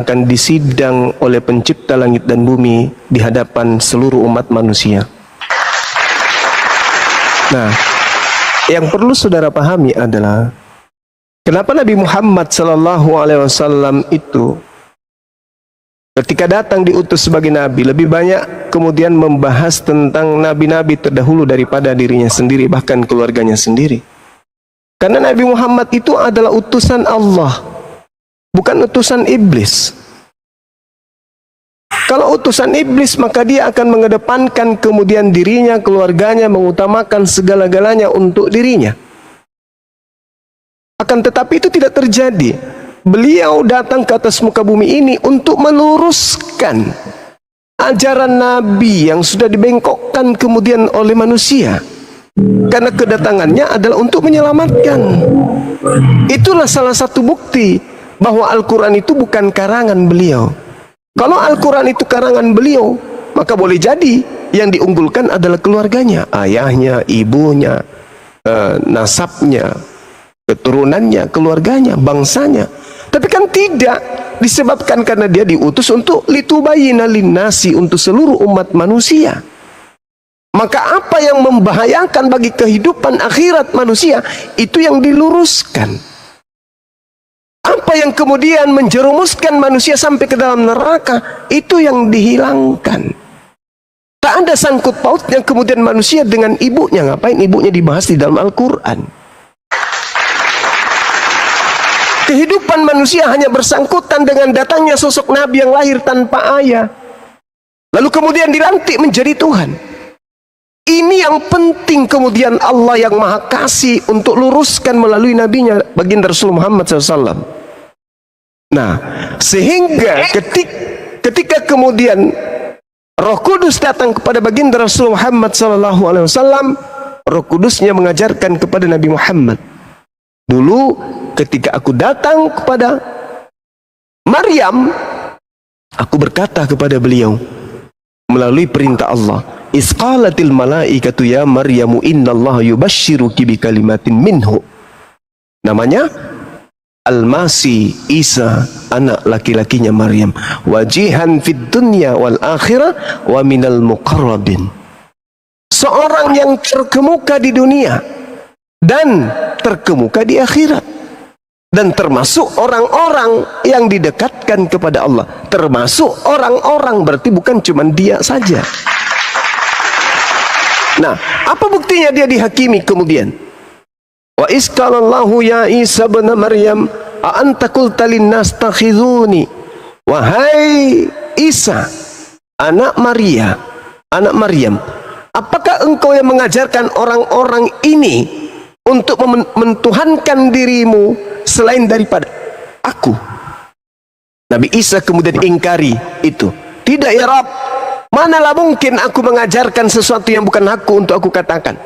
akan disidang oleh pencipta langit dan bumi di hadapan seluruh umat manusia. Nah, yang perlu saudara pahami adalah kenapa Nabi Muhammad SAW itu ketika datang diutus sebagai nabi lebih banyak kemudian membahas tentang nabi-nabi terdahulu daripada dirinya sendiri, bahkan keluarganya sendiri. Karena Nabi Muhammad itu adalah utusan Allah, bukan utusan iblis. Kalau utusan iblis, maka dia akan mengedepankan kemudian dirinya, keluarganya, mengutamakan segala-galanya untuk dirinya. Akan tetapi itu tidak terjadi. Beliau datang ke atas muka bumi ini untuk meluruskan ajaran Nabi yang sudah dibengkokkan kemudian oleh manusia. Karena kedatangannya adalah untuk menyelamatkan. Itulah salah satu bukti bahwa Al-Quran itu bukan karangan beliau. Kalau Al-Quran itu karangan beliau, maka boleh jadi yang diunggulkan adalah keluarganya, ayahnya, ibunya, nasabnya, keturunannya, keluarganya, bangsanya. Tapi kan tidak, disebabkan karena dia diutus untuk litubayyina linnasi, untuk seluruh umat manusia. Maka apa yang membahayakan bagi kehidupan akhirat manusia, itu yang diluruskan. Apa yang kemudian menjerumuskan manusia sampai ke dalam neraka, itu yang dihilangkan. Tak ada sangkut pautnya kemudian manusia dengan ibunya. Ngapain ibunya dibahas di dalam Al-Quran? Kehidupan manusia hanya bersangkutan dengan datangnya sosok Nabi yang lahir tanpa ayah, lalu kemudian dilantik menjadi Tuhan. Ini yang penting kemudian Allah yang Maha Kasih untuk luruskan melalui nabinya baginda Rasul Muhammad SAW. Nah, sehingga ketika kemudian Roh Kudus datang kepada baginda Rasul Muhammad SAW, Roh Kudusnya mengajarkan kepada Nabi Muhammad, dulu ketika aku datang kepada Maryam, aku berkata kepada beliau melalui perintah Allah, isqalatil malaikatu ya Maryamu innallaha yubashshiruki bikalimatin minhu. Namanya Al-Masih Isa, anak laki-lakinya Maryam, wajihan fid dunya wal akhirah wa minal muqarrabin. Seorang yang terkemuka di dunia dan terkemuka di akhirat, dan termasuk orang-orang yang didekatkan kepada Allah. Termasuk orang-orang, berarti bukan cuma dia saja. Nah, apa buktinya dia dihakimi kemudian? Wa isqalallahu ya Isa bin Maryam a anta qulta linnas takhizuni. Wahai Isa, anak Maryam, apakah engkau yang mengajarkan orang-orang ini untuk mentuhankan dirimu selain daripada aku? Nabi Isa kemudian ingkari itu. Tidak ya Rabb, manalah mungkin aku mengajarkan sesuatu yang bukan hakku untuk aku katakan.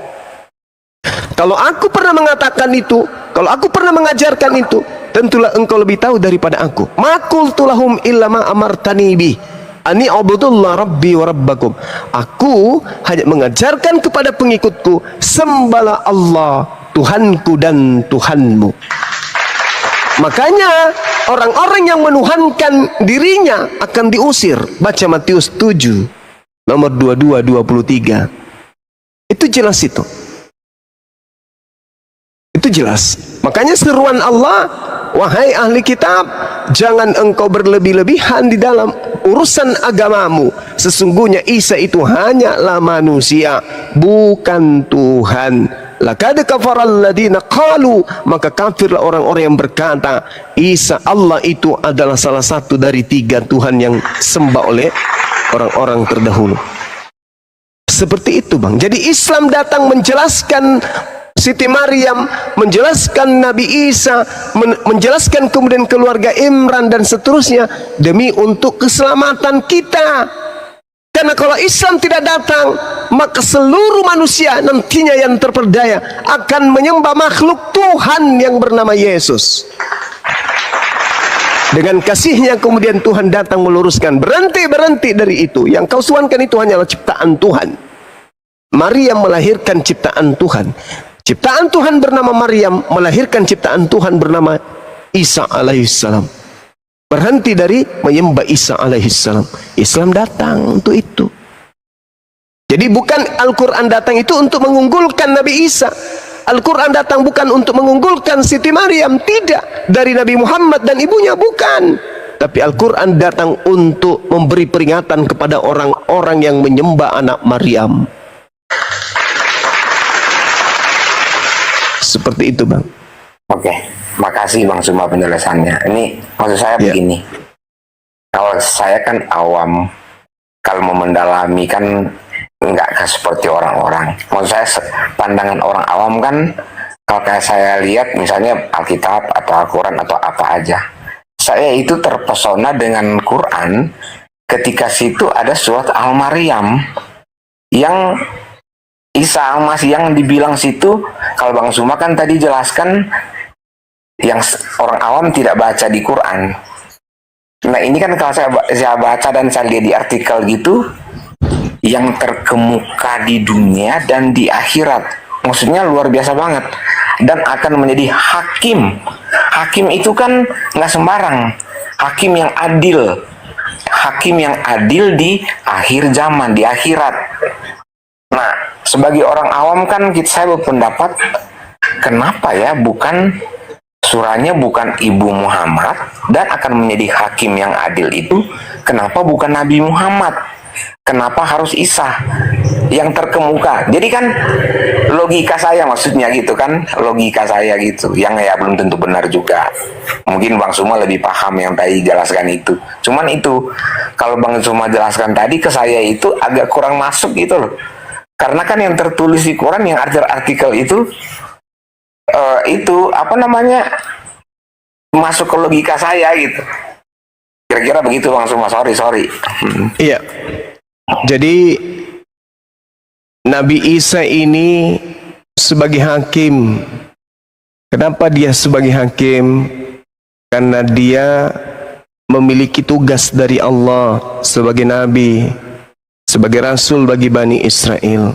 Kalau aku pernah mengatakan itu, kalau aku pernah mengajarkan itu, tentulah engkau lebih tahu daripada aku. Ma qultu lahum illa ma amartani bih ani ubudullah rabbi wa rabbakum. Aku hanya mengajarkan kepada pengikutku, sembahlah Allah Tuhanku dan Tuhanmu. Makanya orang-orang yang menuhankan dirinya akan diusir. Baca Matius 7 nomor 22-23. Itu jelas itu. Itu jelas. Makanya seruan Allah, wahai ahli kitab, jangan engkau berlebih-lebihan di dalam urusan agamamu. Sesungguhnya Isa itu hanyalah manusia, bukan Tuhan. Laqad kafaral ladzina qalu, maka kafirlah orang-orang yang berkata Isa Allah itu adalah salah satu dari 3 Tuhan yang sembah oleh orang-orang terdahulu. Seperti itu, Bang. Jadi Islam datang menjelaskan Siti Maryam, menjelaskan Nabi Isa, menjelaskan kemudian keluarga Imran dan seterusnya demi untuk keselamatan kita. Karena kalau Islam tidak datang, maka seluruh manusia nantinya yang terperdaya akan menyembah makhluk Tuhan yang bernama Yesus. Dengan kasihnya kemudian Tuhan datang meluruskan, berhenti dari itu. Yang kau suankan itu hanyalah ciptaan Tuhan. Maryam melahirkan ciptaan Tuhan. Ciptaan Tuhan bernama Maryam melahirkan ciptaan Tuhan bernama Isa alaihissalam. berhenti dari menyembah Isa alaihissalam. Islam datang untuk itu. Jadi bukan Al-Quran datang itu untuk mengunggulkan Nabi Isa. Al-Quran datang bukan untuk mengunggulkan Siti Maryam, tidak. Dari Nabi Muhammad dan ibunya, bukan. Tapi Al-Quran datang untuk memberi peringatan kepada orang-orang yang menyembah anak Maryam. Seperti itu, Bang. Oke, makasih Bang Suma penjelasannya. Ini maksud saya begini. Kalau saya kan awam, kalau mau mendalami kan nggak seperti orang-orang. Maksud saya pandangan orang awam kan, kalau kayak saya lihat misalnya Alkitab atau Al-Quran atau apa aja, saya itu terpesona dengan Quran ketika situ ada surat Al-Maryam yang Isa Al-Masih yang dibilang situ. Kalau Bang Suma kan tadi jelaskan yang orang awam tidak baca di Quran. Nah ini kan kalau saya baca dan saya lihat di artikel gitu, yang terkemuka di dunia dan di akhirat, maksudnya luar biasa banget, dan akan menjadi hakim. Hakim itu kan nggak sembarang, hakim yang adil, hakim yang adil di akhir zaman, di akhirat. Nah, sebagai orang awam kan saya berpendapat, kenapa ya bukan surahnya bukan Ibu Muhammad dan akan menjadi hakim yang adil itu, kenapa bukan Nabi Muhammad? Kenapa harus Isa yang terkemuka? Jadi kan logika saya maksudnya gitu kan, logika saya gitu, yang ya belum tentu benar juga. Mungkin Bang Suma lebih paham yang tadi jelaskan itu. Cuman itu, kalau Bang Suma jelaskan tadi ke saya itu agak kurang masuk gitu loh. Karena kan yang tertulis di Quran, yang artikel itu apa namanya, masuk ke logika saya gitu. Kira-kira begitu Bang Suma, sorry. Iya. Jadi Nabi Isa ini sebagai hakim. Kenapa dia sebagai hakim? Karena dia memiliki tugas dari Allah sebagai nabi, sebagai rasul bagi Bani Israel.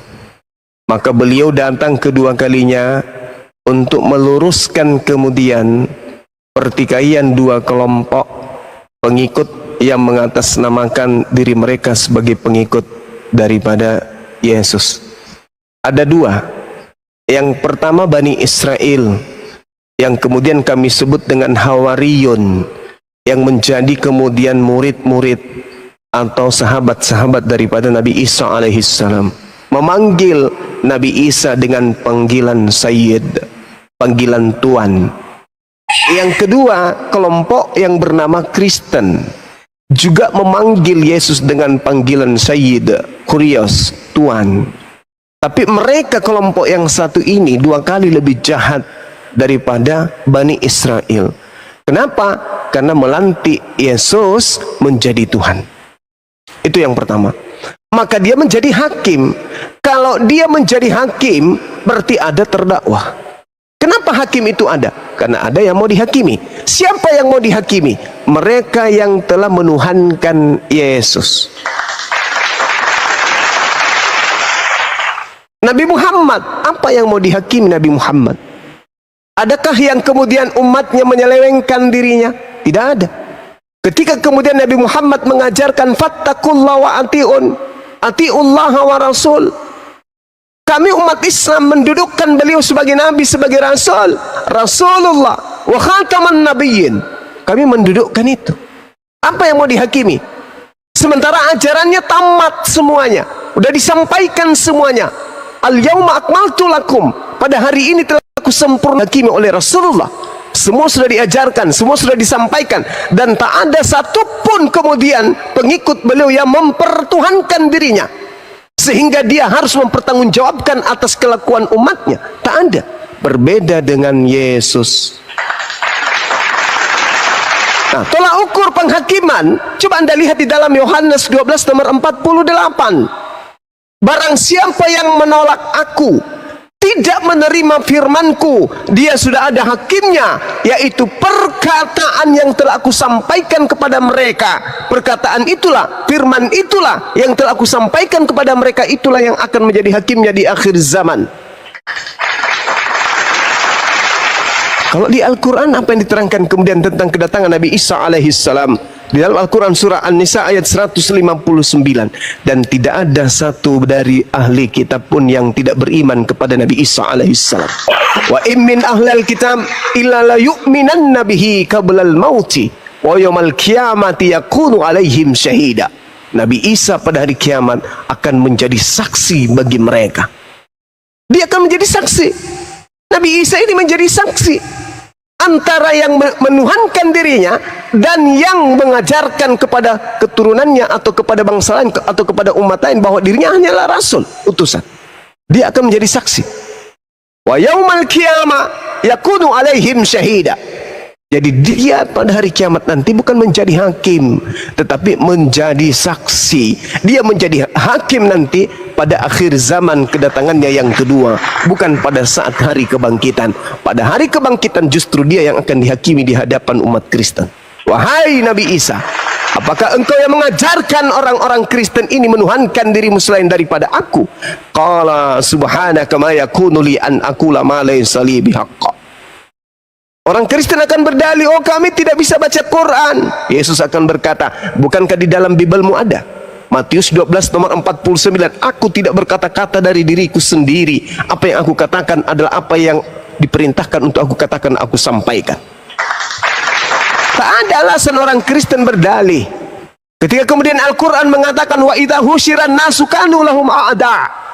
Maka beliau datang kedua kalinya untuk meluruskan kemudian pertikaian dua kelompok pengikut yang mengatasnamakan diri mereka sebagai pengikut daripada Yesus. Ada dua. Yang pertama Bani Israel, yang kemudian kami sebut dengan Hawariyun, yang menjadi kemudian murid-murid atau sahabat-sahabat daripada Nabi Isa alaihissalam, memanggil Nabi Isa dengan panggilan Sayyid, panggilan Tuan. Yang kedua, kelompok yang bernama Kristen, juga memanggil Yesus dengan panggilan Sayyid, Kurios, Tuan. Tapi mereka, kelompok yang satu ini, dua kali lebih jahat daripada Bani Israel. Kenapa? Karena melantik Yesus menjadi Tuhan. Itu yang pertama. Maka dia menjadi hakim. Kalau dia menjadi hakim, berarti ada terdakwah. Kenapa hakim itu ada? Karena ada yang mau dihakimi. Siapa yang mau dihakimi? Mereka yang telah menuhankan Yesus. Nabi Muhammad, apa yang mau dihakimi Nabi Muhammad? Adakah yang kemudian umatnya menyelewengkan dirinya? Tidak ada. Ketika kemudian Nabi Muhammad mengajarkan fattakullah wa ati'un, ati'ullah wa rasul, kami umat Islam mendudukkan beliau sebagai Nabi, sebagai Rasul, Rasulullah wa khataman nabiyyin. Kami mendudukkan itu. Apa yang mau dihakimi? Sementara ajarannya tamat semuanya, udah disampaikan semuanya. Al-yauma akmaltu lakum, pada hari ini telah aku sempurna hakimi oleh Rasulullah. Semua sudah diajarkan, semua sudah disampaikan, dan tak ada satupun kemudian pengikut beliau yang mempertuhankan dirinya sehingga dia harus mempertanggungjawabkan atas kelakuan umatnya. Tak ada. Berbeda dengan Yesus. Nah, tolak ukur penghakiman, coba Anda lihat di dalam Yohanes 12 nomor 48. Barang siapa yang menolak aku, tidak menerima firmanku, dia sudah ada hakimnya, yaitu perkataan yang telah aku sampaikan kepada mereka. Perkataan itulah, firman itulah yang telah aku sampaikan kepada mereka, itulah yang akan menjadi hakimnya di akhir zaman. Kalau di Al-Quran apa yang diterangkan kemudian tentang kedatangan Nabi Isa alaihissalam? Di dalam Al-Quran surah An-Nisa ayat 159. Dan tidak ada satu dari ahli kitab pun yang tidak beriman kepada Nabi Isa alaihissalam. Wa in min ahlil kitab illa la yu'minanna bihi qablal mauti wa yawmal qiyamati yakunu alaihim syahida. Nabi Isa pada hari kiamat akan menjadi saksi bagi mereka. Dia akan menjadi saksi. Nabi Isa ini menjadi saksi antara yang menuhankan dirinya dan yang mengajarkan kepada keturunannya atau kepada bangsa lain atau kepada umat lain bahwa dirinya hanyalah rasul, utusan. Dia akan menjadi saksi. Wa yaumal qiyamah yakunu alaihim syahida. Jadi dia pada hari kiamat nanti bukan menjadi hakim, tetapi menjadi saksi. Dia menjadi hakim nanti pada akhir zaman kedatangannya yang kedua, bukan pada saat hari kebangkitan. Pada hari kebangkitan justru dia yang akan dihakimi di hadapan umat Kristen. Wahai Nabi Isa, apakah engkau yang mengajarkan orang-orang Kristen ini menuhankan dirimu selain daripada aku? Qala subhanaka ma yakunu li an aqula ma laysa li bihaqq. Orang Kristen akan berdalih, oh kami tidak bisa baca Quran. Yesus akan berkata, bukankah di dalam Bibelmu ada? Matius 12 nomor 49, aku tidak berkata-kata dari diriku sendiri. Apa yang aku katakan adalah apa yang diperintahkan untuk aku katakan, aku sampaikan. Tak ada alasan orang Kristen berdalih. Ketika kemudian Al-Quran mengatakan, wa idza husyiran nasu kanu lahum a'da.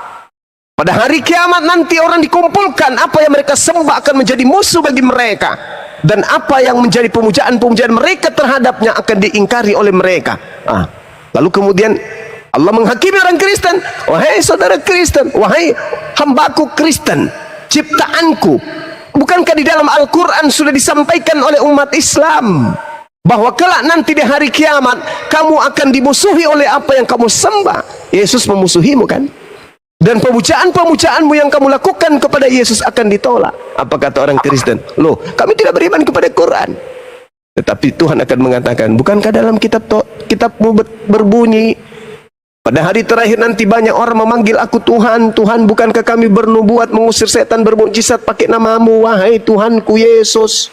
Pada hari kiamat nanti orang dikumpulkan, apa yang mereka sembah akan menjadi musuh bagi mereka, dan apa yang menjadi pemujaan-pemujaan mereka terhadapnya akan diingkari oleh mereka. Lalu kemudian Allah menghakimi orang Kristen. Wahai saudara Kristen, wahai hambaku Kristen, ciptaanku, bukankah di dalam Al-Quran sudah disampaikan oleh umat Islam bahwa kelak nanti di hari kiamat kamu akan dimusuhi oleh apa yang kamu sembah? Yesus memusuhimu kan? Dan pemujaan-pemujaanmu yang kamu lakukan kepada Yesus akan ditolak. Apa kata orang Kristen? Loh, kami tidak beriman kepada Quran. Tetapi Tuhan akan mengatakan, bukankah dalam kitabmu berbunyi, pada hari terakhir nanti banyak orang memanggil aku Tuhan, Tuhan, bukankah kami bernubuat mengusir setan, bermukjizat pakai namamu, wahai Tuhanku Yesus.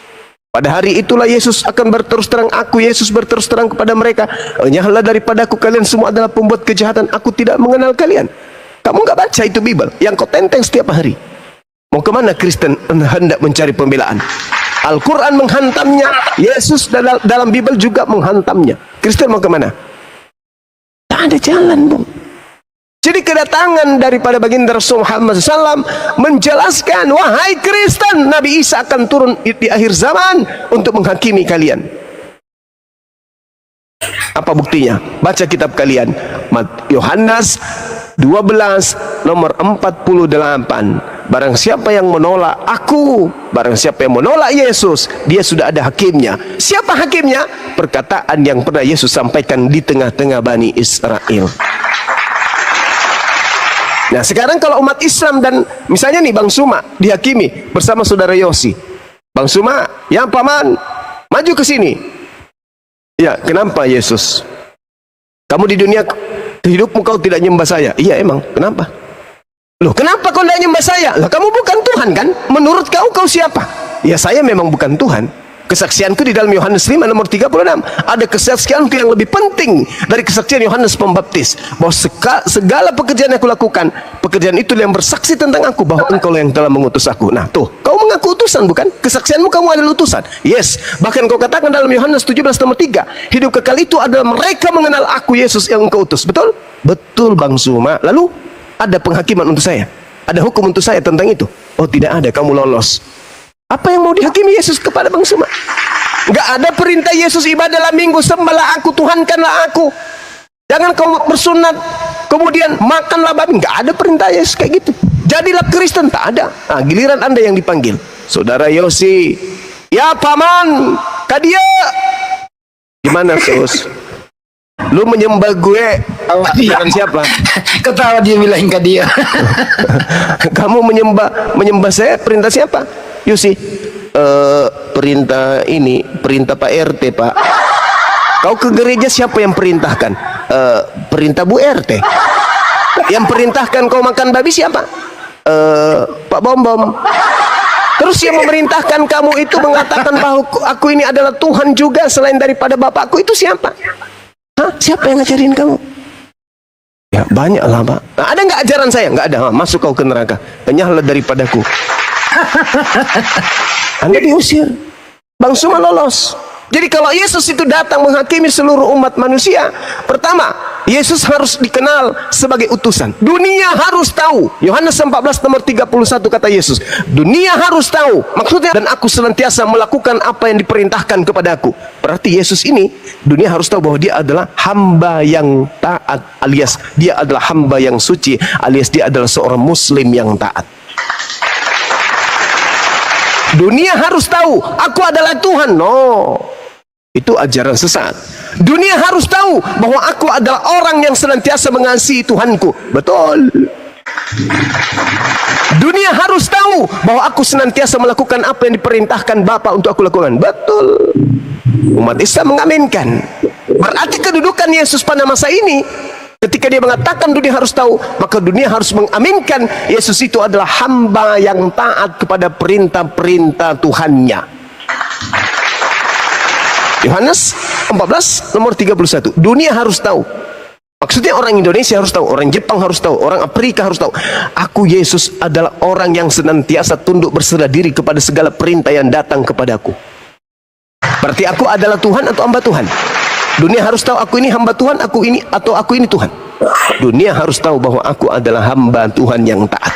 Pada hari itulah Yesus akan berterus terang, aku Yesus berterus terang kepada mereka, enyahlah daripadaku, kalian semua adalah pembuat kejahatan, aku tidak mengenal kalian. Kamu nggak baca itu Bible yang kau tenteng setiap hari. Mau kemana Kristen hendak mencari pembelaan? Al-Quran menghantamnya, Yesus dalam Bible juga menghantamnya. Kristen mau kemana? Tak ada jalan, Bung. Jadi kedatangan daripada baginda Rasul Muhammad SAW menjelaskan, wahai Kristen, Nabi Isa akan turun di akhir zaman untuk menghakimi kalian. Apa buktinya? Baca kitab kalian, Yohanes 12 nomor 48. Barang siapa yang menolak aku, barang siapa yang menolak Yesus, dia sudah ada hakimnya. Siapa hakimnya? Perkataan yang pernah Yesus sampaikan di tengah-tengah Bani Israel. Nah sekarang kalau umat Islam dan misalnya nih Bang Suma dihakimi bersama saudara Yosi. Bang Suma, ya paman, maju ke sini. Ya, kenapa Yesus? Kamu di dunia hidupmu kau tidak nyembah saya. Iya emang, kenapa? Loh, kenapa kau tidak nyembah saya? Lah kamu bukan Tuhan kan? Menurut kau siapa? Ya saya memang bukan Tuhan. Kesaksianku di dalam Yohanes 5 nomor 36. Ada kesaksianku yang lebih penting dari kesaksian Yohanes Pembaptis, bahwa segala pekerjaan yang aku lakukan, pekerjaan itu yang bersaksi tentang aku, bahwa engkau yang telah mengutus aku. Nah tuh, kau mengaku utusan bukan? Kesaksianmu kamu adalah utusan. Yes, bahkan kau katakan dalam Yohanes 17 nomor 3, hidup kekal itu adalah mereka mengenal aku Yesus yang engkau utus. Betul? Betul Bang Suma. Lalu ada penghakiman untuk saya? Ada hukum untuk saya tentang itu? Oh tidak ada, kamu lolos. Apa yang mau dihakimi Yesus kepada Bang Suma? Enggak ada perintah Yesus, ibadahlah minggu, sembahlah aku, tuhankanlah aku, jangan kau bersunat, kemudian makanlah babi. Enggak ada perintah Yesus kayak gitu. Jadilah Kristen, tak ada. Nah, giliran Anda yang dipanggil. Saudara Yosi, ya paman, kadia. Gimana Sus? Lu menyembah gue dengan siapa? Ketawa dia bilang ke dia. Kamu menyembah saya, perintah siapa? Yusi, perintah ini, perintah Pak RT Pak. Kau ke gereja siapa yang perintahkan? Perintah Bu RT. Yang perintahkan kau makan babi siapa? Pak Bom Bom. Terus yang memerintahkan kamu itu mengatakan bahwa aku ini adalah Tuhan juga selain daripada Bapakku, itu siapa? Hah? Siapa yang ngajarin kamu? Ya banyak lah Pak. Nah, ada nggak ajaran saya? Nggak ada. Masuk kau ke neraka. Enyahlah daripadaku. Anda diusir. Bang Suma lolos. Jadi kalau Yesus itu datang menghakimi seluruh umat manusia, pertama, Yesus harus dikenal sebagai utusan. Dunia harus tahu. Yohanes 14 nomor 31 kata Yesus, dunia harus tahu. Maksudnya, dan aku senantiasa melakukan apa yang diperintahkan kepadaku. Berarti Yesus ini, dunia harus tahu bahwa dia adalah hamba yang taat, alias dia adalah hamba yang suci, alias dia adalah seorang muslim yang taat. Dunia harus tahu, aku adalah Tuhan. No, itu ajaran sesat. Dunia harus tahu bahwa aku adalah orang yang senantiasa mengasihi Tuhanku. Betul. Dunia harus tahu bahwa aku senantiasa melakukan apa yang diperintahkan Bapa untuk aku lakukan. Betul. Umat Islam mengaminkan. Berarti kedudukan Yesus pada masa ini, ketika dia mengatakan dunia harus tahu, maka dunia harus mengaminkan Yesus itu adalah hamba yang taat kepada perintah-perintah Tuhannya. Yohanes 14 nomor 31. Dunia harus tahu. Maksudnya orang Indonesia harus tahu, orang Jepang harus tahu, orang Afrika harus tahu. Aku Yesus adalah orang yang senantiasa tunduk berserah diri kepada segala perintah yang datang kepadaku. Berarti aku adalah Tuhan atau hamba Tuhan? Dunia harus tahu aku ini hamba Tuhan, aku ini atau aku ini Tuhan. Dunia harus tahu bahwa aku adalah hamba Tuhan yang taat.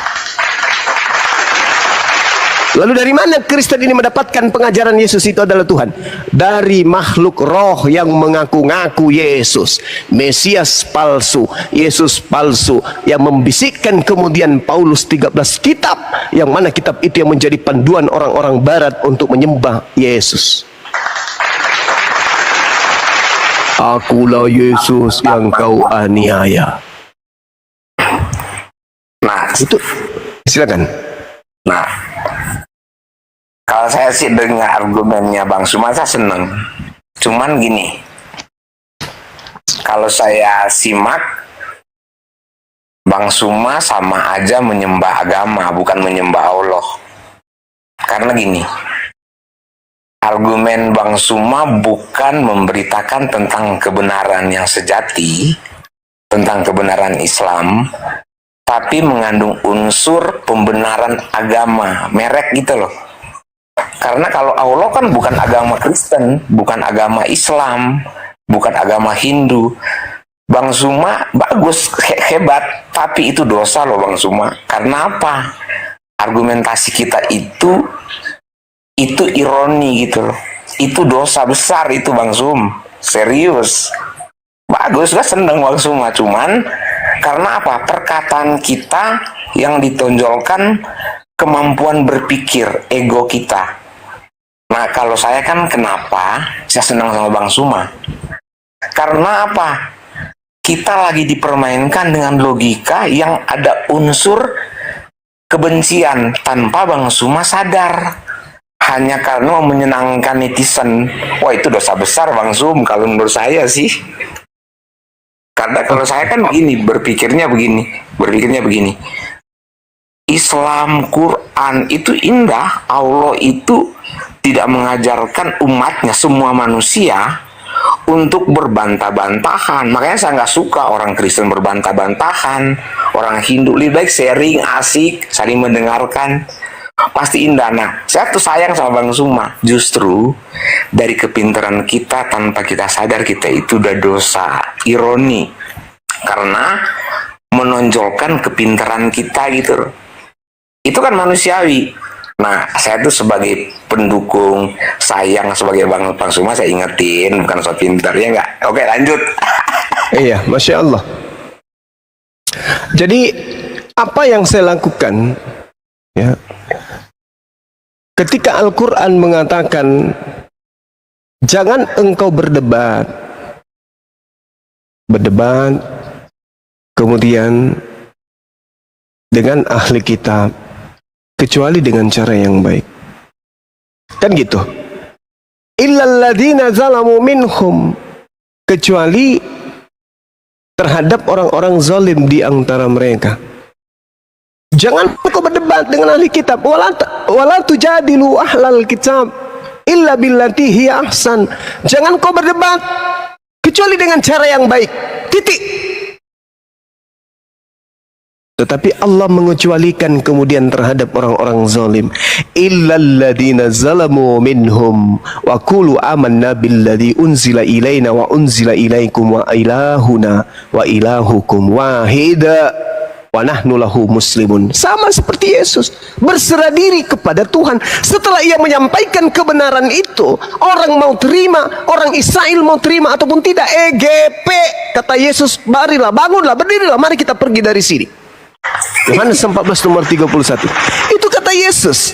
Lalu dari mana Kristen ini mendapatkan pengajaran Yesus itu adalah Tuhan? Dari makhluk roh yang mengaku-ngaku Yesus, Mesias palsu, Yesus palsu, yang membisikkan kemudian Paulus 13 kitab, yang mana kitab itu yang menjadi panduan orang-orang barat untuk menyembah Yesus. Akulah Yesus yang kau aniaya. Nah, Itu silakan. nah, kalau saya sih dengar argumennya Bang Suma, saya seneng. Cuman gini, kalau saya simak, Bang Suma sama aja menyembah agama, bukan menyembah Allah. Karena gini, argumen Bang Suma bukan memberitakan tentang kebenaran yang sejati, tentang kebenaran Islam, tapi mengandung unsur pembenaran agama, merek gitu loh. Karena kalau Allah kan bukan agama Kristen, bukan agama Islam, bukan agama Hindu. Bang Suma bagus, hebat, tapi itu dosa loh Bang Suma. Karena apa? Argumentasi kita itu ironi gitu loh. Itu dosa besar itu Bang Sum. Serius. Bagus, gak seneng Bang Suma. Cuman karena apa? Perkataan kita yang ditonjolkan kemampuan berpikir, ego kita. Nah, kalau saya kan kenapa saya senang sama Bang Suma? Karena apa? Kita lagi dipermainkan dengan logika yang ada unsur kebencian tanpa Bang Suma sadar. Hanya karena menyenangkan netizen. Wah, itu dosa besar Bang Sum kalau menurut saya sih. Karena kalau saya kan begini, berpikirnya begini. Islam, Quran itu indah. Allah itu tidak mengajarkan umatnya, semua manusia, untuk berbantah-bantahan. Makanya saya nggak suka orang Kristen berbantah-bantahan, orang Hindu. Lebih baik sharing, asik, saling mendengarkan, pasti indah. Nah, saya tuh sayang sama Bang Suma. Justru dari kepintaran kita tanpa kita sadar kita itu udah dosa. Ironi. Karena menonjolkan kepintaran kita gitu loh. Itu kan manusiawi. Nah, saya tuh sebagai pendukung, sayang sebagai Bang Suma, saya ingetin, bukan soal pintar, ya nggak? Oke, lanjut. Iya, Masya Allah. Jadi, apa yang saya lakukan, ya, ketika Al-Quran mengatakan, jangan engkau berdebat, kemudian dengan ahli kitab, kecuali dengan cara yang baik. Kan gitu. Illal ladzina zalamu minhum, kecuali terhadap orang-orang zalim di antara mereka. Jangan kau berdebat dengan ahli kitab. Wala tujadilu ahlal kitab illa billati hiya ahsan. Jangan kau berdebat kecuali dengan cara yang baik. Titik. Tetapi Allah mengecualikan kemudian terhadap orang-orang zalim. Illal ladina zalamu minhum wa qulu amanna billadzi unzila ilaina wa unzila ilaikum wa ilahuna wa ilahukum wahida wa nahnu lahu muslimun. Sama seperti Yesus berserah diri kepada Tuhan. Setelah ia menyampaikan kebenaran itu, orang mau terima, orang Israel mau terima ataupun tidak, EGP, kata Yesus, marilah, bangunlah, berdirilah, mari kita pergi dari sini. Yohanes 14 nomor 31. Itu kata Yesus.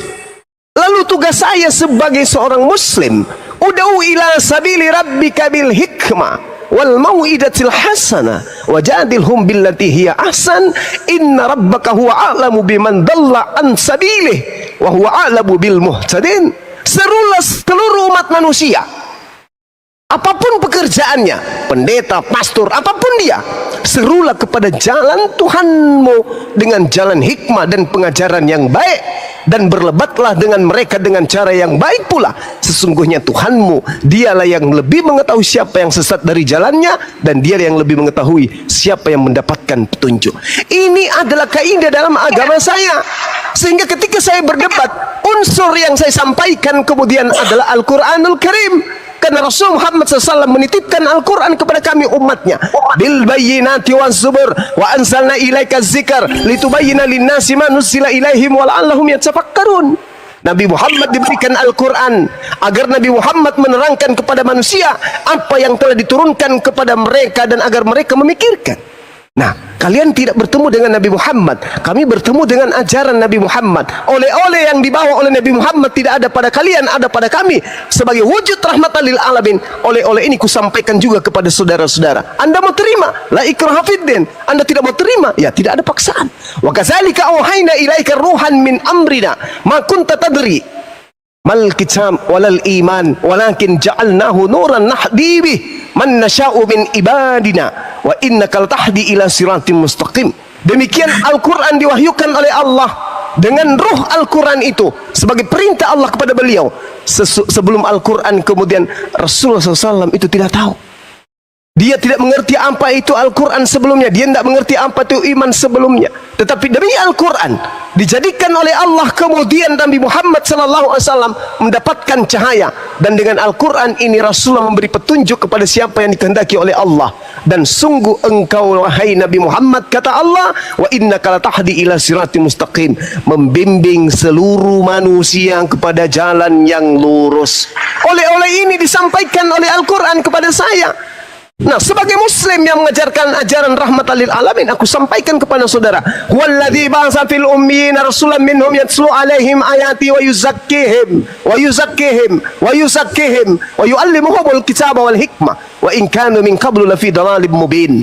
Lalu tugas saya sebagai seorang muslim, ud'u ila sabili rabbika bil hikmah wal mau'idatil hasanah wajadilhum billati hiya ahsan inna rabbaka huwa a'lamu biman dalla an sabilih wa huwa a'lamu bil muhtadin. Serulah seluruh umat manusia, apapun pekerjaannya, pendeta, pastor, apapun dia, serulah kepada jalan Tuhanmu dengan jalan hikmah dan pengajaran yang baik, dan berlebatlah dengan mereka dengan cara yang baik pula. Sesungguhnya Tuhanmu, dialah yang lebih mengetahui siapa yang sesat dari jalannya, dan dia yang lebih mengetahui siapa yang mendapatkan petunjuk. Ini adalah kaidah dalam agama saya. Sehingga ketika saya berdebat, unsur yang saya sampaikan kemudian adalah Al-Quranul Karim. Karena Rasul Muhammad SAW menitipkan Al-Quran kepada kami umatnya. Bil bayyinati waz zubur wa anzalna ilaika dzikr litubayyana lin-nasi ma nuzila ilaihim wa la'allahum yatafakkarun. Nabi Muhammad diberikan Al-Quran agar Nabi Muhammad menerangkan kepada manusia apa yang telah diturunkan kepada mereka dan agar mereka memikirkan. Nah, kalian tidak bertemu dengan Nabi Muhammad, kami bertemu dengan ajaran Nabi Muhammad. Oleh-oleh yang dibawa oleh Nabi Muhammad tidak ada pada kalian, ada pada kami. Sebagai wujud rahmatan lil alamin, oleh-oleh ini kusampaikan juga kepada saudara-saudara. Anda mau terima? La ikraha fiddin. Anda tidak mau terima? Ya, tidak ada paksaan. Wa kadzalika auhayna ilaika ruhan min amrina ma kunta tadri mal kitab walal iman walakin ja'alnahu nuran nahdi bih man nasha'u min ibadina wa innaka latahdi ila siratim mustaqim. Demikian Al-Quran diwahyukan oleh Allah dengan ruh Al-Quran itu sebagai perintah Allah kepada beliau. Sebelum Al-Quran kemudian Rasulullah SAW itu tidak tahu. Dia tidak mengerti apa itu Al-Quran sebelumnya. Dia tidak mengerti apa itu iman sebelumnya. Tetapi demi Al-Quran dijadikan oleh Allah kemudian Nabi Muhammad SAW mendapatkan cahaya. Dan dengan Al-Quran ini Rasulullah memberi petunjuk kepada siapa yang dikehendaki oleh Allah. Dan sungguh engkau wahai Nabi Muhammad, kata Allah, wa innaka latahdi ila siratim mustaqim, membimbing seluruh manusia kepada jalan yang lurus. Oleh-oleh ini disampaikan oleh Al-Quran kepada saya. Nah, sebagai muslim yang mengajarkan ajaran rahmatan lil alamin, aku sampaikan kepada saudara, huwallazi ba'atsa fil ummiyina rasulan minhum yatlu alaihim ayati wa yuzakkihim wa yu'allimuhumul kitaba wal hikmah wa in kanu min qablu lafi dhalalin mubin.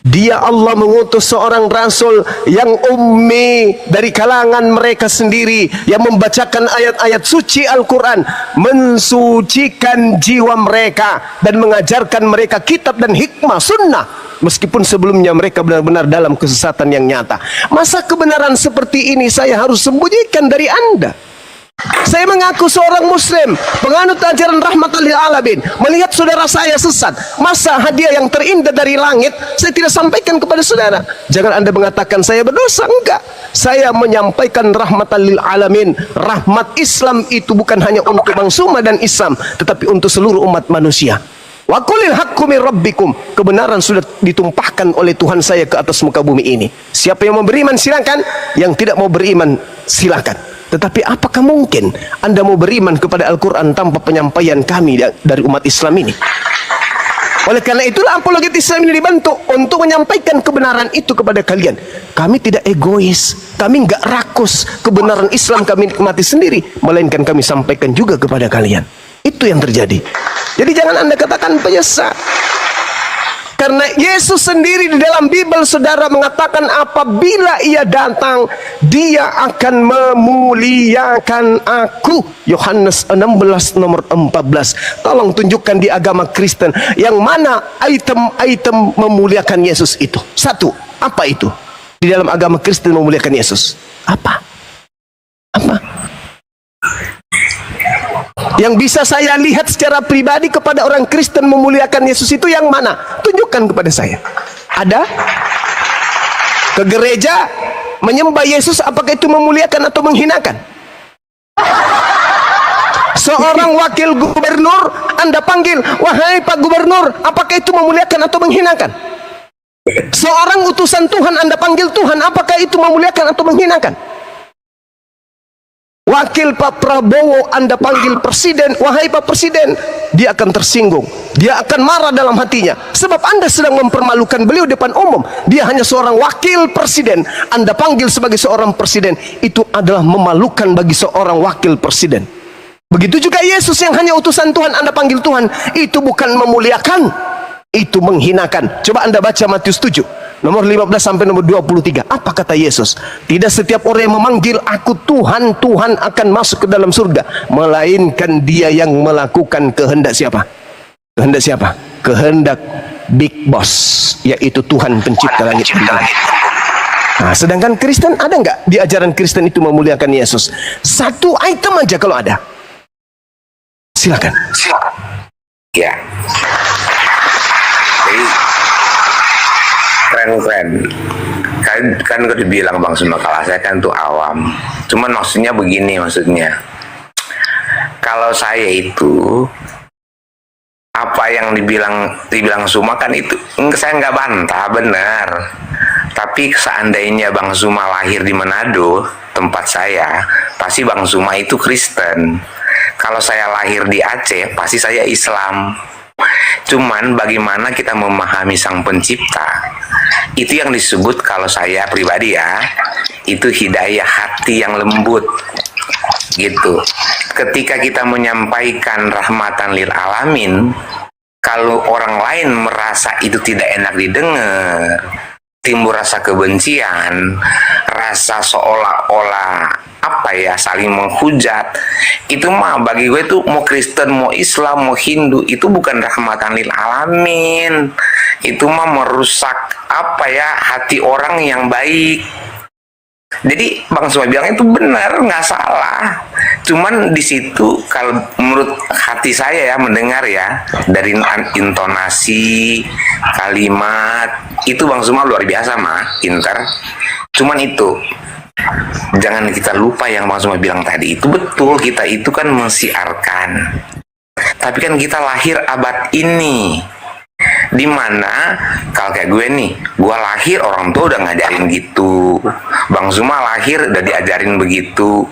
Dia Allah mengutus seorang rasul yang ummi dari kalangan mereka sendiri, yang membacakan ayat-ayat suci Al-Quran, mensucikan jiwa mereka dan mengajarkan mereka kitab dan hikmah sunnah, meskipun sebelumnya mereka benar-benar dalam kesesatan yang nyata. Masa kebenaran seperti ini saya harus sembunyikan dari Anda? Saya mengaku seorang muslim, penganut ajaran rahmatan lil alamin, melihat saudara saya sesat, masa hadiah yang terindah dari langit saya tidak sampaikan kepada saudara? Jangan Anda mengatakan saya berdosa. Enggak, saya menyampaikan rahmatan lil alamin. Rahmat Islam itu bukan hanya untuk bangsa dan Islam, tetapi untuk seluruh umat manusia. Wa qulil haqqu min rabbikum. Kebenaran sudah ditumpahkan oleh Tuhan saya ke atas muka bumi ini. Siapa yang mau beriman silakan, yang tidak mau beriman silakan. Tetapi apakah mungkin Anda mau beriman kepada Al-Quran tanpa penyampaian kami dari umat Islam ini? Oleh karena itulah apologet Islam ini dibentuk untuk menyampaikan kebenaran itu kepada kalian. Kami tidak egois, kami enggak rakus kebenaran Islam kami nikmati sendiri, melainkan kami sampaikan juga kepada kalian. Itu yang terjadi. Jadi jangan Anda katakan penyesat. Karena Yesus sendiri di dalam Bible saudara mengatakan apabila ia datang, dia akan memuliakan aku. Yohanes 16 nomor 14. Tolong tunjukkan di agama Kristen yang mana item-item memuliakan Yesus itu. Satu, apa itu? Di dalam agama Kristen memuliakan Yesus. Apa? Apa? Yang bisa saya lihat secara pribadi kepada orang Kristen memuliakan Yesus itu yang mana? Tunjukkan kepada saya. Ada? Ke gereja menyembah Yesus, apakah itu memuliakan atau menghinakan? Seorang wakil gubernur Anda panggil, wahai Pak Gubernur, apakah itu memuliakan atau menghinakan? Seorang utusan Tuhan Anda panggil Tuhan, apakah itu memuliakan atau menghinakan? Wakil Pak Prabowo Anda panggil presiden, wahai Pak Presiden, dia akan tersinggung, dia akan marah dalam hatinya, sebab Anda sedang mempermalukan beliau depan umum. Dia hanya seorang wakil presiden, Anda panggil sebagai seorang presiden, itu adalah memalukan bagi seorang wakil presiden. Begitu juga Yesus yang hanya utusan Tuhan Anda panggil Tuhan, itu bukan memuliakan, itu menghinakan. Coba Anda baca Matius 7 nomor 15 sampai nomor 23. Apa kata Yesus? Tidak setiap orang yang memanggil aku Tuhan, Tuhan akan masuk ke dalam surga, melainkan dia yang melakukan kehendak siapa? Kehendak siapa? Kehendak Big Boss, yaitu Tuhan pencipta langit dan bumi. Nah, sedangkan Kristen ada nggak di ajaran Kristen itu memuliakan Yesus? Satu item aja kalau ada. Silakan. Ya. Jadi keren. Kan gue dibilang Bang Suma, kalau saya kan tuh awam. Cuman maksudnya begini, kalau saya itu apa yang dibilang Suma kan itu saya nggak bantah, benar. Tapi seandainya Bang Suma lahir di Manado, tempat saya, pasti Bang Suma itu Kristen. Kalau saya lahir di Aceh, pasti saya Islam. Cuman bagaimana kita memahami Sang Pencipta, itu yang disebut, kalau saya pribadi ya, itu hidayah hati yang lembut gitu. Ketika kita menyampaikan rahmatan lil alamin, kalau orang lain merasa itu tidak enak didengar, timbul rasa kebencian, rasa seolah-olah saling menghujat, itu mah bagi gue tuh mau Kristen, mau Islam, mau Hindu, itu bukan rahmatan lil alamin. Itu mah merusak hati orang yang baik. Jadi Bang Suma bilang itu benar, nggak salah. Cuman di situ kalau menurut hati saya ya, mendengar ya, dari intonasi kalimat itu Bang Suma luar biasa mah, pintar. Cuman itu jangan kita lupa yang Bang Suma bilang tadi, itu betul, kita itu kan mensiarkan. Tapi kan kita lahir abad ini, dimana kalau kayak gue nih, gue lahir orang tua udah ngajarin gitu, Bang Suma lahir udah diajarin begitu.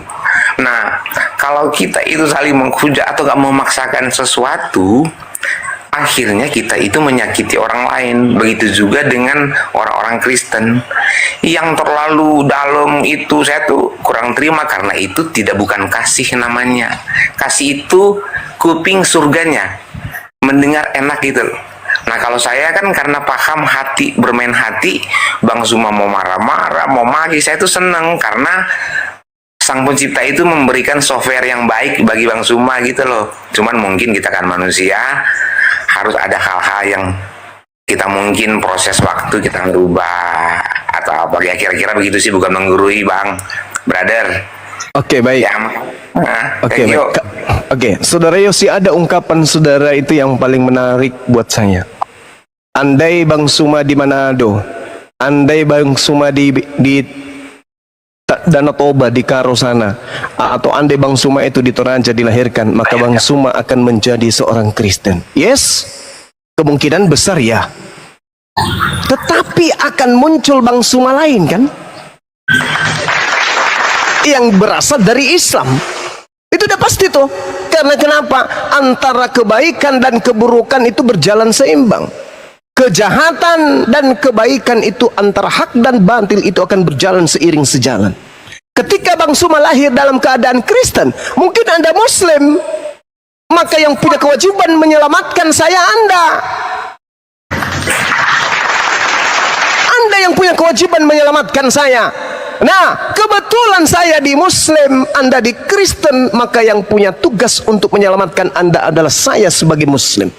Nah, kalau kita itu saling menghujat atau gak memaksakan sesuatu, akhirnya kita itu menyakiti orang lain. Begitu juga dengan orang-orang Kristen yang terlalu dalam itu, saya tuh kurang terima, karena itu bukan kasih namanya. Kasih itu kuping surganya, mendengar enak gitu. Nah, kalau saya kan karena paham hati, bermain hati, Bang Suma mau marah-marah, mau maki, saya tuh seneng karena Sang Pencipta itu memberikan software yang baik bagi Bang Suma gitu loh. Cuman mungkin kita kan manusia, harus ada hal-hal yang kita mungkin proses waktu kita merubah atau apa ya, kira-kira begitu sih, bukan menggurui Bang, brother. Oke, baik. Ya, Oke, baik. Oke, Saudara Yosi, ada ungkapan saudara itu yang paling menarik buat saya. Andai Bang Suma di Manado, andai Bang Suma di Danau Toba, di Karo sana, atau andai Bang Suma itu di Toraja dilahirkan, maka Bang Suma akan menjadi seorang Kristen. Yes, kemungkinan besar ya. Tetapi akan muncul Bang Suma lain kan, yang berasal dari Islam. Itu udah pasti tuh. Karena kenapa? Antara kebaikan dan keburukan itu berjalan seimbang. Kejahatan dan kebaikan itu, antara hak dan batil itu akan berjalan seiring sejalan. Ketika Bang Suma lahir dalam keadaan Kristen, mungkin Anda Muslim, maka yang punya kewajiban menyelamatkan saya Anda. Anda yang punya kewajiban menyelamatkan saya. Nah, kebetulan saya di Muslim, Anda di Kristen, maka yang punya tugas untuk menyelamatkan Anda adalah saya sebagai Muslim.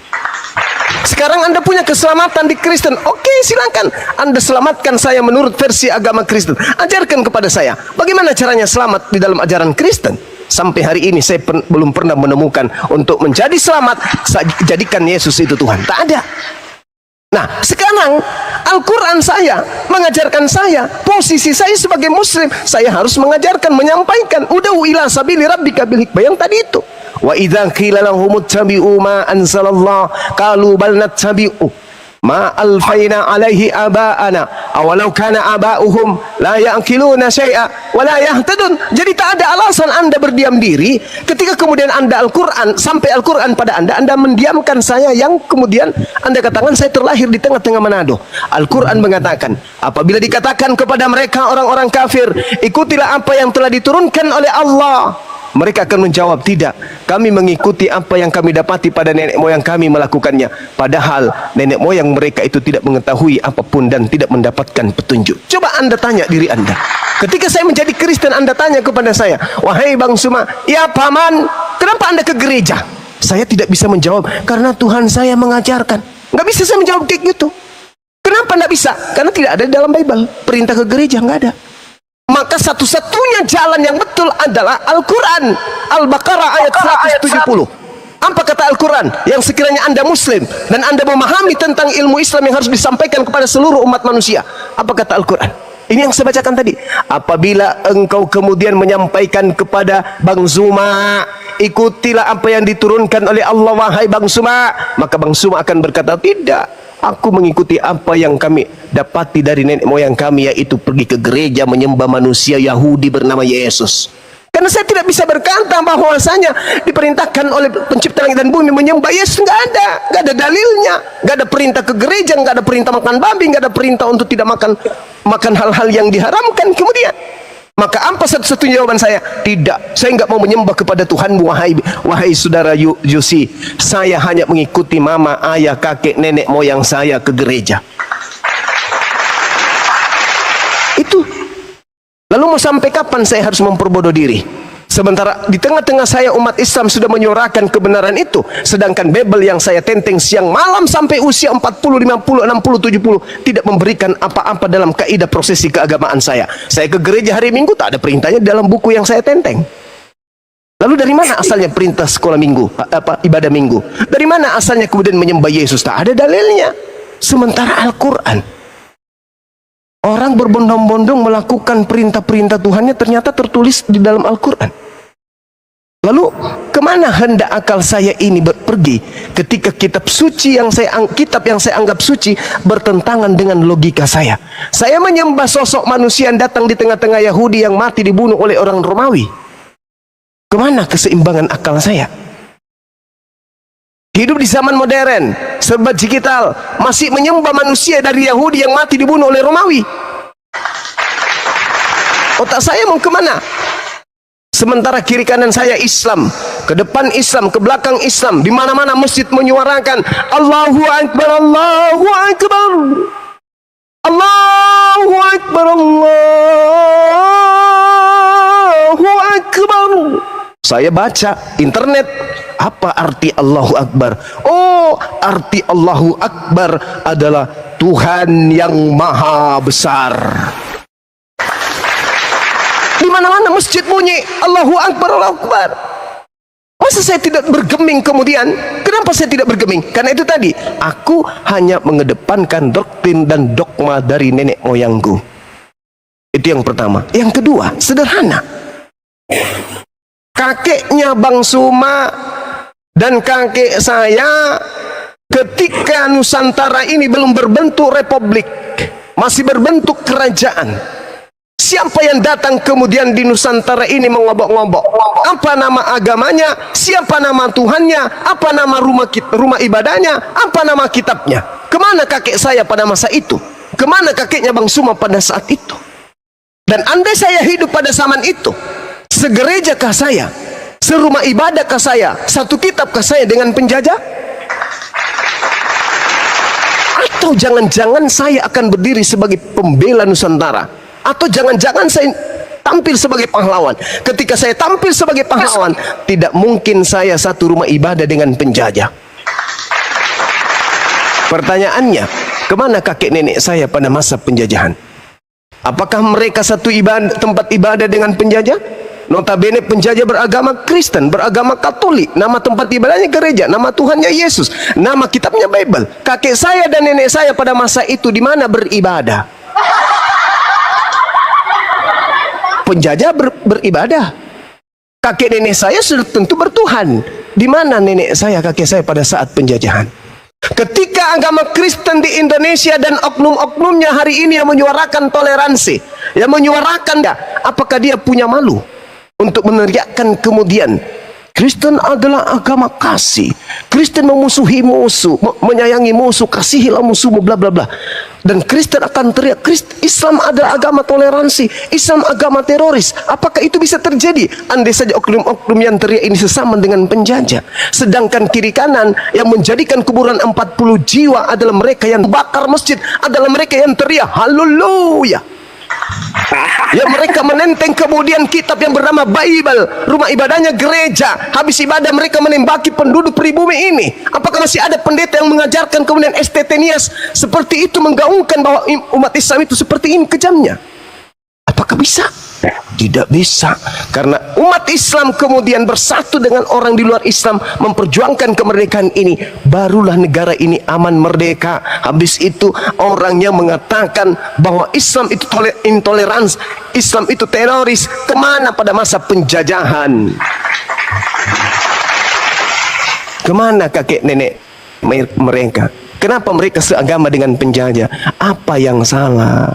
Sekarang Anda punya keselamatan di Kristen. Oke, silakan. Anda selamatkan saya menurut versi agama Kristen. Ajarkan kepada saya. Bagaimana caranya selamat di dalam ajaran Kristen? Sampai hari ini saya belum pernah menemukan untuk menjadi selamat, jadikan Yesus itu Tuhan. Tak ada. Nah, sekarang Al-Quran saya mengajarkan saya, posisi saya sebagai Muslim, saya harus mengajarkan, menyampaikan, ud'u ila sabili rabbika bil hikmah yang tadi itu. Wa idza qila lahum ittabi'u ma anzalallah qalu bal nattabi'u ma alfaina alaihi aba'ana awalau kana aba'uhum la ya'qiluna syai'a wa la yahtadun. Jadi tak ada alasan Anda berdiam diri ketika kemudian Anda Al-Quran, sampai Al-Quran pada Anda mendiamkan saya yang kemudian Anda katakan saya terlahir di tengah-tengah Manado. Al-Quran mengatakan, apabila dikatakan kepada mereka orang-orang kafir, ikutilah apa yang telah diturunkan oleh Allah, mereka akan menjawab, tidak, kami mengikuti apa yang kami dapati pada nenek moyang kami melakukannya. Padahal nenek moyang mereka itu tidak mengetahui apapun dan tidak mendapatkan petunjuk. Coba Anda tanya diri Anda. Ketika saya menjadi Kristen, Anda tanya kepada saya, wahai Bang Suma, ya paman, kenapa Anda ke gereja? Saya tidak bisa menjawab, karena Tuhan saya mengajarkan. Nggak bisa saya menjawab kayak gitu. Kenapa nggak bisa? Karena tidak ada di dalam Bible. Perintah ke gereja nggak ada. Maka satu-satunya jalan yang betul adalah Al-Quran. Al-Baqarah ayat 170. Apa kata Al-Quran? Yang sekiranya Anda Muslim dan Anda memahami tentang ilmu Islam yang harus disampaikan kepada seluruh umat manusia. Apa kata Al-Quran? Ini yang saya bacakan tadi. Apabila engkau kemudian menyampaikan kepada Bang Zuma, ikutilah apa yang diturunkan oleh Allah wahai Bang Zuma, maka Bang Zuma akan berkata, tidak, aku mengikuti apa yang kami dapati dari nenek moyang kami, yaitu pergi ke gereja menyembah manusia Yahudi bernama Yesus. Karena saya tidak bisa berkata bahwasanya diperintahkan oleh pencipta langit dan bumi menyembah Yesus. Nggak ada dalilnya. Nggak ada perintah ke gereja, nggak ada perintah makan babi, nggak ada perintah untuk tidak makan hal-hal yang diharamkan kemudian. Maka apa satu-satunya jawaban saya? Tidak, saya nggak mau menyembah kepada Tuhan, wahai saudara Yusi. Saya hanya mengikuti mama, ayah, kakek, nenek moyang saya ke gereja. Itu. Lalu mau sampai kapan saya harus memperbodoh diri? Sementara di tengah-tengah saya umat Islam sudah menyuarakan kebenaran itu, sedangkan Bible yang saya tenteng siang malam sampai usia 40, 50, 60, 70 tidak memberikan apa-apa dalam kaidah prosesi keagamaan saya. Saya ke gereja hari Minggu, tak ada perintahnya dalam buku yang saya tenteng. Lalu dari mana asalnya perintah sekolah minggu, ibadah minggu? Dari mana asalnya kemudian menyembah Yesus? Tak ada dalilnya. Sementara Al-Quran, orang berbondong-bondong melakukan perintah-perintah Tuhannya ternyata tertulis di dalam Al-Quran. Lalu kemana hendak akal saya ini pergi ketika kitab yang saya anggap suci bertentangan dengan logika saya? Saya menyembah sosok manusia yang datang di tengah-tengah Yahudi yang mati dibunuh oleh orang Romawi. Kemana keseimbangan akal saya? Hidup di zaman modern, serba digital, masih menyembah manusia dari Yahudi yang mati dibunuh oleh Romawi. Otak saya mau kemana? Sementara kiri kanan saya Islam, ke depan Islam, ke belakang Islam, di mana-mana masjid menyuarakan Allahu Akbar, Allahu Akbar, Allahu Akbar, Allahu Akbar. Saya baca internet, apa arti Allahu Akbar? Oh, arti Allahu Akbar adalah Tuhan yang maha besar. Di mana-mana masjid bunyi Allahu Akbar, Allahu Akbar. Masa saya tidak bergeming kemudian? Kenapa saya tidak bergeming? Karena itu tadi, aku hanya mengedepankan doktrin dan dogma dari nenek moyangku. Itu yang pertama. Yang kedua, sederhana. Kakeknya Bang Suma dan kakek saya ketika Nusantara ini belum berbentuk republik, masih berbentuk kerajaan, siapa yang datang kemudian di Nusantara ini mengobok-ngobok? Apa nama agamanya? Siapa nama Tuhannya? Apa nama rumah ibadahnya? Apa nama kitabnya? Kemana kakek saya pada masa itu? Kemana kakeknya Bang Suma pada saat itu? Dan andai saya hidup pada zaman itu, segerejakah saya? Serumah ibadahkah saya? Satu kitabkah saya dengan penjajah? Atau jangan-jangan saya akan berdiri sebagai pembela Nusantara? Atau jangan-jangan saya tampil sebagai pahlawan? Ketika saya tampil sebagai pahlawan, tidak mungkin saya satu rumah ibadah dengan penjajah. Pertanyaannya, kemana kakek nenek saya pada masa penjajahan? Apakah mereka satu tempat ibadah dengan penjajah? Notabene penjajah beragama Kristen, beragama Katolik. Nama tempat ibadahnya gereja, nama Tuhannya Yesus, nama kitabnya Bible. Kakek saya dan nenek saya pada masa itu di mana beribadah? Penjajah beribadah. Kakek nenek saya sudah tentu bertuhan. Di mana nenek saya, kakek saya pada saat penjajahan? Ketika agama Kristen di Indonesia dan oknum-oknumnya hari ini yang menyuarakan toleransi, yang menyuarakan, apakah dia punya malu untuk meneriakkan kemudian Kristen adalah agama kasih, Kristen memusuhi musuh, menyayangi musuh, kasihilah musuhmu, bla bla bla. Dan Kristen akan teriak, Islam adalah agama toleransi, Islam agama teroris. Apakah itu bisa terjadi? Andai saja oknum-oknum yang teriak ini sesama dengan penjajah. Sedangkan kiri kanan yang menjadikan kuburan 40 jiwa adalah mereka yang bakar masjid, adalah mereka yang teriak haleluya. Ya, mereka menenteng kemudian kitab yang bernama Bible, rumah ibadahnya gereja. Habis ibadah mereka menembaki penduduk pribumi ini. Apakah masih ada pendeta yang mengajarkan kemudian estetenias seperti itu, menggaungkan bahwa umat Islam itu seperti ini kejamnya? Apakah bisa? Tidak bisa. Karena umat Islam kemudian bersatu dengan orang di luar Islam memperjuangkan kemerdekaan ini, barulah negara ini aman merdeka. Habis itu orang yang mengatakan bahwa Islam itu intoleransi, Islam itu teroris, kemana pada masa penjajahan? Kemana kakek nenek mereka? Kenapa mereka seagama dengan penjajah? Apa yang salah?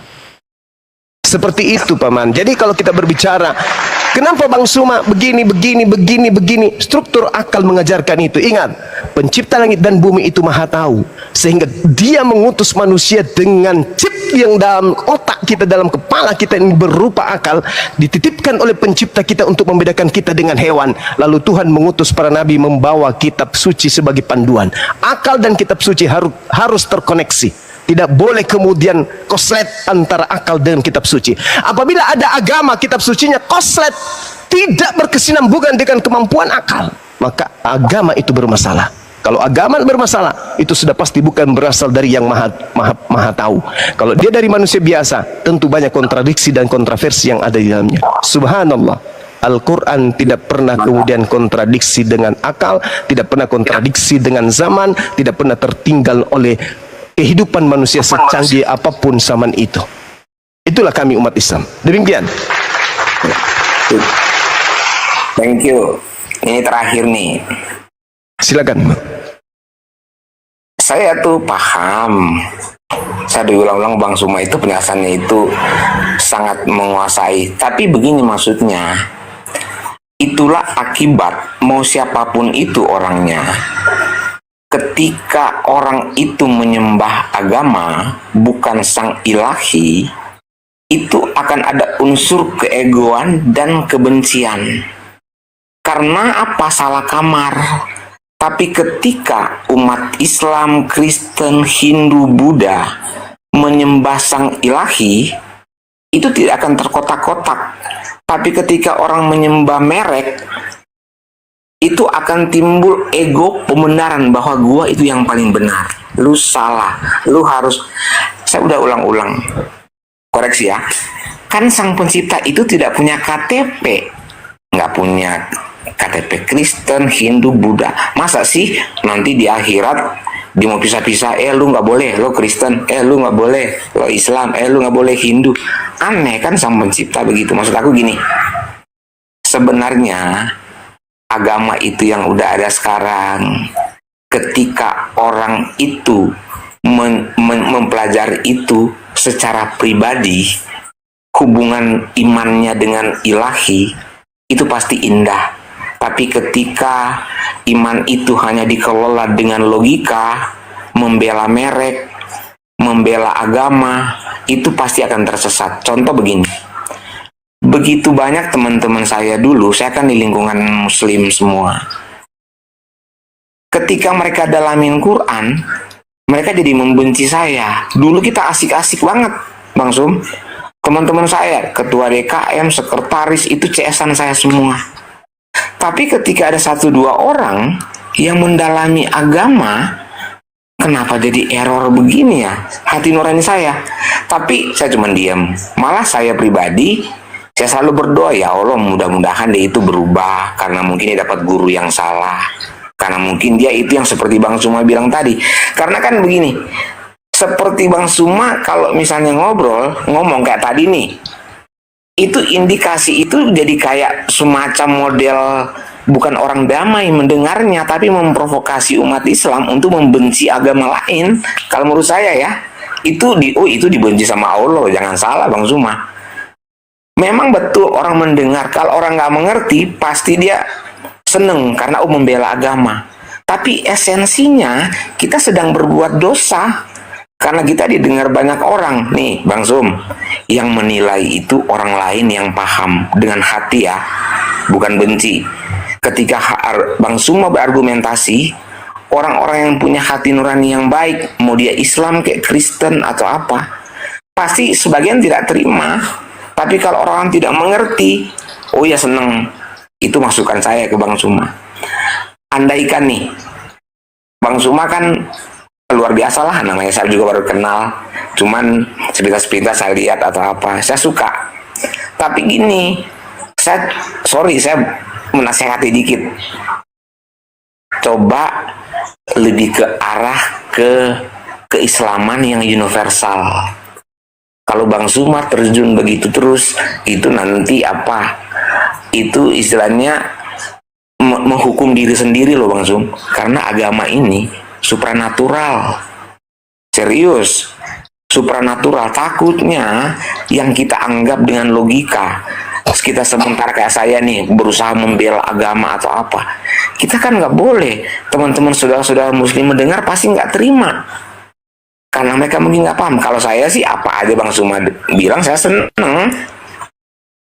Seperti itu, Paman. Jadi kalau kita berbicara, kenapa Bang Suma begini, struktur akal mengajarkan itu. Ingat, pencipta langit dan bumi itu maha tahu. Sehingga dia mengutus manusia dengan chip yang dalam otak kita, dalam kepala kita ini berupa akal, dititipkan oleh pencipta kita untuk membedakan kita dengan hewan. Lalu Tuhan mengutus para nabi membawa kitab suci sebagai panduan. Akal dan kitab suci harus terkoneksi. Tidak boleh kemudian koslet antara akal dengan kitab suci. Apabila ada agama kitab sucinya koslet, tidak berkesinambungan dengan kemampuan akal, maka agama itu bermasalah. Kalau agama bermasalah, itu sudah pasti bukan berasal dari yang maha tahu. Kalau dia dari manusia biasa, tentu banyak kontradiksi dan kontroversi yang ada di dalamnya. Subhanallah, Al-Quran tidak pernah kemudian kontradiksi dengan akal, tidak pernah kontradiksi dengan zaman, tidak pernah tertinggal oleh kehidupan manusia secanggih apapun zaman itu. Itulah kami umat Islam. Demikian. Thank you. Ini terakhir nih. Silakan. Saya tuh paham. Saya diulang-ulang Bang Suma itu penjelasannya itu sangat menguasai. Tapi begini maksudnya. Itulah akibat mau siapapun itu orangnya. Ketika orang itu menyembah agama bukan sang ilahi, itu akan ada unsur keegoan dan kebencian. Karena apa? Salah kamar. Tapi ketika umat Islam, Kristen, Hindu, Buddha menyembah sang ilahi, itu tidak akan terkotak-kotak. Tapi ketika orang menyembah merek, itu akan timbul ego pembenaran bahwa gua itu yang paling benar, lu salah, lu harus. Saya udah ulang-ulang, koreksi ya, kan sang pencipta itu tidak punya KTP, nggak punya KTP Kristen, Hindu, Buddha. Masa sih nanti di akhirat dia mau pisah-pisah, lu nggak boleh, lo Kristen, lu nggak boleh, lo Islam, lu nggak boleh Hindu. Aneh kan sang pencipta begitu. Maksud aku gini, sebenarnya agama itu yang udah ada sekarang, ketika orang itu mempelajari itu secara pribadi, hubungan imannya dengan ilahi, itu pasti indah. Tapi ketika iman itu hanya dikelola dengan logika, membela merek, membela agama, itu pasti akan tersesat. Contoh begini. Begitu banyak teman-teman saya dulu, saya kan di lingkungan muslim semua. Ketika mereka dalamin Quran, mereka jadi membenci saya. Dulu kita asik-asik banget, Bang Sum. Teman-teman saya, ketua DKM, sekretaris, itu CS-an saya semua. Tapi ketika ada 1-2 orang yang mendalami agama, kenapa jadi error begini ya hati nurani saya. Tapi saya cuma diam. Malah saya pribadi, saya selalu berdoa, ya Allah, mudah-mudahan dia itu berubah, karena mungkin dia dapat guru yang salah, karena mungkin dia itu yang seperti Bang Suma bilang tadi. Karena kan begini, seperti Bang Suma kalau misalnya ngomong kayak tadi nih, itu indikasi itu jadi kayak semacam model bukan orang damai mendengarnya, tapi memprovokasi umat Islam untuk membenci agama lain. Kalau menurut saya ya, itu dibenci sama Allah. Jangan salah Bang Suma. Memang betul orang mendengar, kalau orang nggak mengerti pasti dia seneng karena membela agama. Tapi esensinya kita sedang berbuat dosa karena kita didengar banyak orang. Nih Bang Sum, yang menilai itu orang lain yang paham dengan hati ya, bukan benci. Ketika Bang Suma berargumentasi, orang-orang yang punya hati nurani yang baik, mau dia Islam kayak Kristen atau apa, pasti sebagian tidak terima. Tapi kalau orang tidak mengerti, oh ya seneng. Itu masukan saya ke Bang Suma. Andaikan nih, Bang Suma kan luar biasa lah, namanya saya juga baru kenal, cuman sepintas-sepintas saya lihat atau apa, saya suka. Tapi gini, saya menasehati dikit, coba lebih ke arah ke keislaman yang universal. Kalau Bang Suma terjun begitu terus, itu nanti apa? Itu istilahnya menghukum diri sendiri loh Bang Sum. Karena agama ini supranatural. Serius, supranatural. Takutnya yang kita anggap dengan logika, kita sementara kayak saya nih berusaha membela agama atau apa, kita kan nggak boleh. Teman-teman saudara-saudara muslim mendengar pasti nggak terima karena mereka mungkin nggak paham. Kalau saya sih apa aja Bang Suma bilang saya seneng,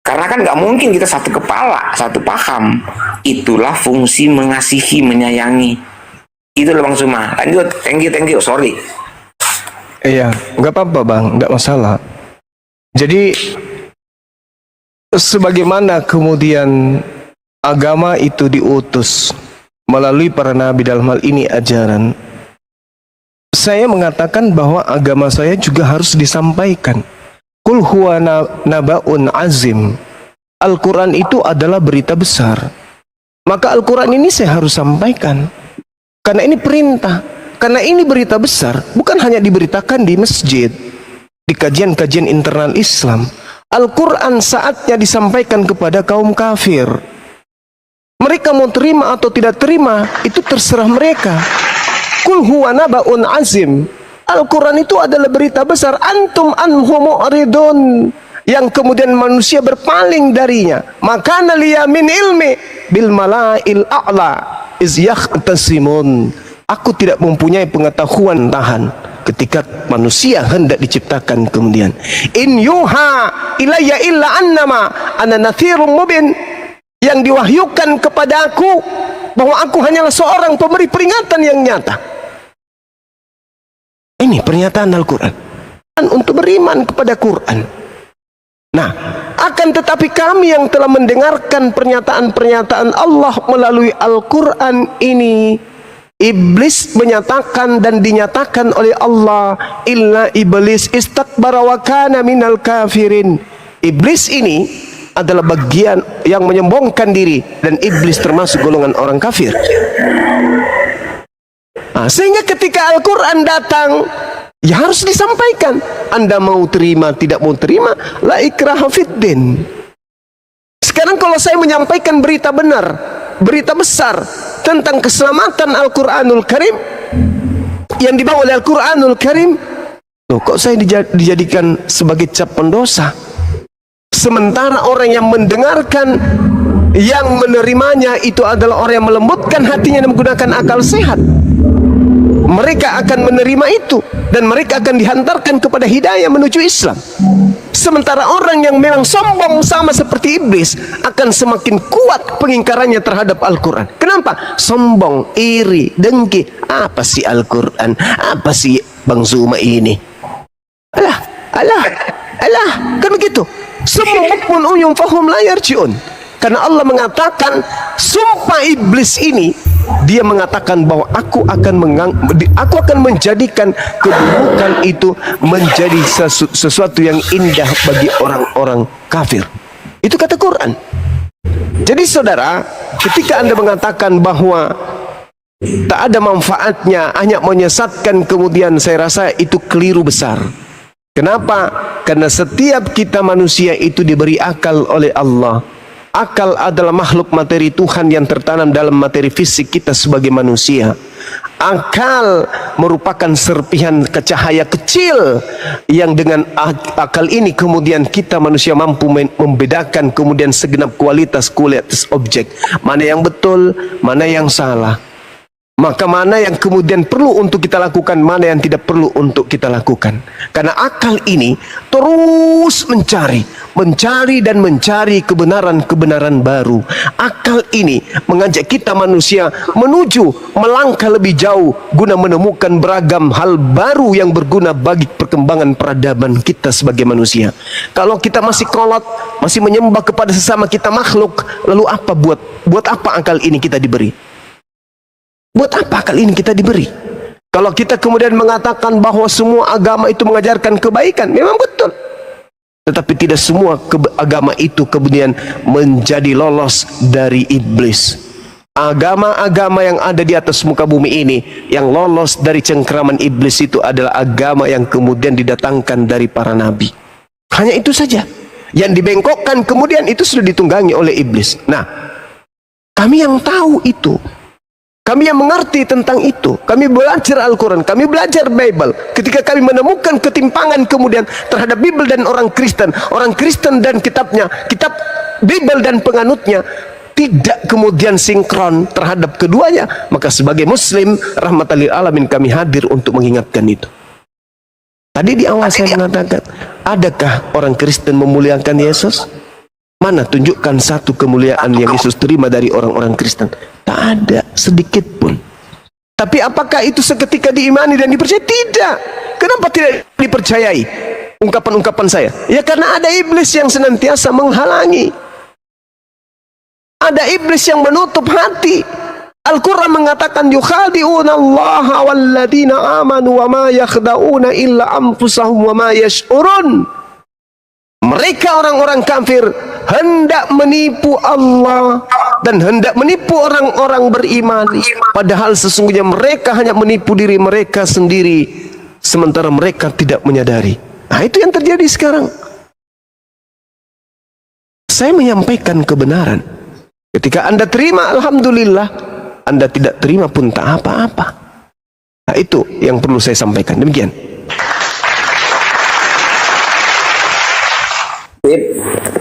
karena kan nggak mungkin kita satu kepala satu paham. Itulah fungsi mengasihi, menyayangi. Itu loh Bang Suma. Lanjut, thank you, sorry. Iya, nggak apa-apa Bang, nggak masalah. Jadi sebagaimana kemudian agama itu diutus melalui para nabi, dalam hal ini ajaran, saya mengatakan bahwa agama saya juga harus disampaikan. Qul huwa nabaun azim. Al-Quran itu adalah berita besar. Maka Al-Quran ini saya harus sampaikan, karena ini perintah, karena ini berita besar. Bukan hanya diberitakan di masjid, di kajian-kajian internal Islam. Al-Quran saatnya disampaikan kepada kaum kafir. Mereka mau terima atau tidak terima, itu terserah mereka. Qul huwa nabaun azim. Al-Quran itu adalah berita besar. Antum anhu mu'ridun. Yang kemudian manusia berpaling darinya. Maka liya min ilmi bil malail a'la iz yakhtasimun. Aku tidak mempunyai pengetahuan tahan ketika manusia hendak diciptakan kemudian. In yuha ilayya illa annama ana nathirun mubin. Yang diwahyukan kepada aku bahwa aku hanyalah seorang pemberi peringatan yang nyata. Ini pernyataan Al-Quran. Untuk beriman kepada Quran. Nah, akan tetapi kami yang telah mendengarkan pernyataan-pernyataan Allah melalui Al-Quran ini, iblis menyatakan dan dinyatakan oleh Allah, illa iblis istakbara wa kana minal kafirin. Iblis ini adalah bagian yang menyombongkan diri, dan iblis termasuk golongan orang kafir. Nah, sehingga ketika Al-Quran datang, ya harus disampaikan. Anda mau terima, tidak mau terima, la ikraha fiddin. Sekarang kalau saya menyampaikan berita benar, berita besar tentang keselamatan Al-Quranul Karim yang dibawa oleh Al-Quranul Karim, loh, kok saya dijadikan sebagai cap pendosa? Sementara orang yang mendengarkan, yang menerimanya itu adalah orang yang melembutkan hatinya dan menggunakan akal sehat. Mereka akan menerima itu dan mereka akan dihantarkan kepada hidayah menuju Islam. Sementara orang yang memang sombong sama seperti iblis akan semakin kuat pengingkarannya terhadap Al-Quran. Kenapa? Sombong, iri, dengki. Apa sih Al-Quran? Apa sih Bang Zuma ini? Alah, kan begitu. Semua mukmun uyum fahum la yarji'un. Karena Allah mengatakan sumpah iblis ini dia mengatakan bahwa aku akan menjadikan keburukan itu menjadi sesuatu yang indah bagi orang-orang kafir. Itu kata Quran. Jadi saudara, ketika Anda mengatakan bahwa tak ada manfaatnya, hanya menyesatkan, kemudian saya rasa itu keliru besar. Kenapa? Karena setiap kita manusia itu diberi akal oleh Allah. Akal adalah makhluk materi Tuhan yang tertanam dalam materi fisik kita sebagai manusia. Akal merupakan serpihan cahaya kecil yang dengan akal ini kemudian kita manusia mampu membedakan kemudian segenap kualitas objek. Mana yang betul, mana yang salah. Maka mana yang kemudian perlu untuk kita lakukan, mana yang tidak perlu untuk kita lakukan. Karena akal ini terus mencari dan mencari kebenaran-kebenaran baru. Akal ini mengajak kita manusia menuju melangkah lebih jauh guna menemukan beragam hal baru yang berguna bagi perkembangan peradaban kita sebagai manusia. Kalau kita masih kolot, masih menyembah kepada sesama kita makhluk, lalu apa buat apa akal ini kita diberi? Buat apa akal ini kita diberi? Kalau kita kemudian mengatakan bahwa semua agama itu mengajarkan kebaikan, memang betul. Tetapi tidak semua agama itu kemudian menjadi lolos dari iblis. Agama-agama yang ada di atas muka bumi ini, yang lolos dari cengkraman iblis itu adalah agama yang kemudian didatangkan dari para nabi. Hanya itu saja. Yang dibengkokkan kemudian itu sudah ditunggangi oleh iblis. Nah, kami yang tahu itu, kami yang mengerti tentang itu, kami belajar Al-Quran, kami belajar Bible. Ketika kami menemukan ketimpangan kemudian terhadap Bible dan orang Kristen dan kitabnya, kitab Bible dan penganutnya tidak kemudian sinkron terhadap keduanya, maka sebagai Muslim rahmatan lil alamin kami hadir untuk mengingatkan itu. Tadi di awal saya mengatakan, adakah orang Kristen memuliakan Yesus? Mana tunjukkan satu kemuliaan yang Yesus terima dari orang-orang Kristen? Tak ada sedikit pun. Tapi apakah itu seketika diimani dan dipercayai? Tidak. Kenapa tidak dipercayai ungkapan-ungkapan saya? Ya karena ada iblis yang senantiasa menghalangi. Ada iblis yang menutup hati. Al-Quran mengatakan yukhadi'una Allah walladina amanu wa ma yakhda'una illa anfusahum wa ma yash'urun. Mereka orang-orang kafir hendak menipu Allah dan hendak menipu orang-orang beriman, padahal sesungguhnya mereka hanya menipu diri mereka sendiri, sementara mereka tidak menyadari. Nah, itu yang terjadi sekarang. Saya menyampaikan kebenaran. Ketika Anda terima, alhamdulillah. Anda tidak terima pun tak apa-apa. Nah, itu yang perlu saya sampaikan. Demikian.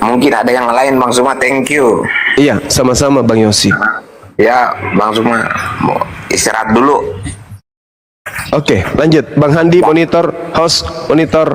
Mungkin ada yang lain, Bang Suma. Thank you. Iya, sama-sama Bang Yosi. Ya, Bang Suma mau istirahat dulu. Oke, lanjut. Bang Handi monitor, host monitor.